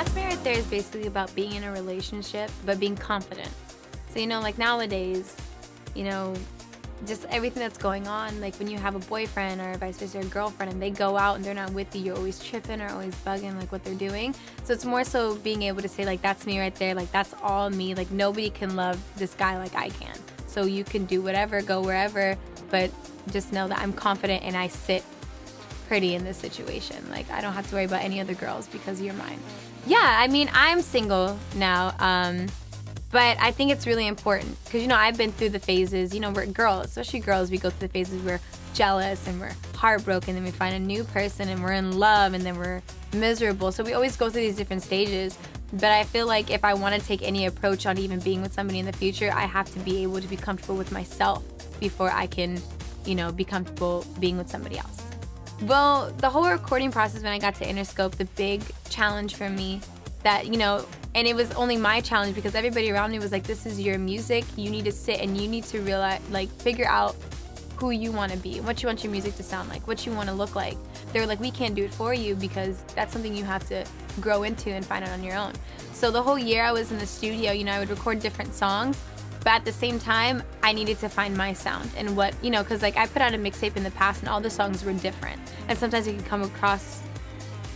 That's Me right there is basically about being in a relationship, but being confident. So, you know, like nowadays, you know, just everything that's going on, like when you have a boyfriend or vice versa, a girlfriend, and they go out and they're not with you, you're always tripping or always bugging like what they're doing. So it's more so being able to say like, that's me right there, like that's all me, like nobody can love this guy like I can. So you can do whatever, go wherever, but just know that I'm confident and I sit pretty in this situation. Like I don't have to worry about any other girls because you're mine. Yeah, I mean, I'm single now, but I think it's really important because, you know, I've been through the phases, you know, we're girls, especially girls, we go through the phases we're jealous and we're heartbroken, then we find a new person and we're in love and then we're miserable. So we always go through these different stages. But I feel like if I want to take any approach on even being with somebody in the future, I have to be able to be comfortable with myself before I can, you know, be comfortable being with somebody else. Well, the whole recording process when I got to Interscope, the big challenge for me that, you know, and it was only my challenge because everybody around me was like, this is your music, you need to sit and you need to realize, like, figure out who you want to be, what you want your music to sound like, what you want to look like. They were like, we can't do it for you because that's something you have to grow into and find out on your own. So the whole year I was in the studio, you know, I would record different songs, but at the same time, I needed to find my sound and what, you know, because like I put out a mixtape in the past and all the songs were different. And sometimes it can come across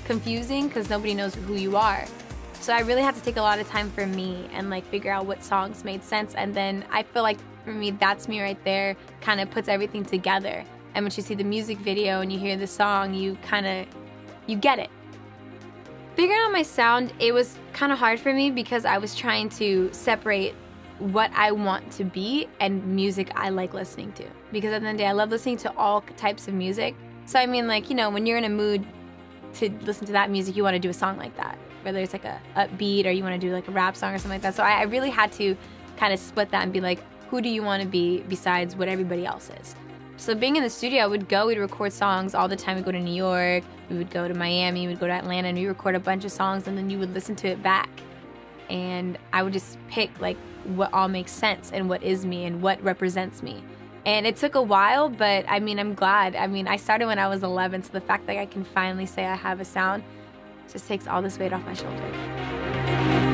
confusing because nobody knows who you are. So I really had to take a lot of time for me and like figure out what songs made sense. And then I feel like for me, That's Me right there kind of puts everything together. And when you see the music video and you hear the song, you get it. Figuring out my sound, it was kind of hard for me because I was trying to separate what I want to be and music I like listening to. Because at the end of the day, I love listening to all types of music. So I mean, like, you know, when you're in a mood to listen to that music, you want to do a song like that. Whether it's like a upbeat or you want to do like a rap song or something like that. So I really had to kind of split that and be like, who do you want to be besides what everybody else is? So being in the studio, we'd record songs all the time. We'd go to New York, we would go to Miami, we'd go to Atlanta, and we record a bunch of songs, and then you would listen to it back. And I would just pick like what all makes sense and what is me and what represents me. And it took a while, but I mean, I'm glad. I mean, I started when I was 11, so the fact that I can finally say I have a sound just takes all this weight off my shoulder.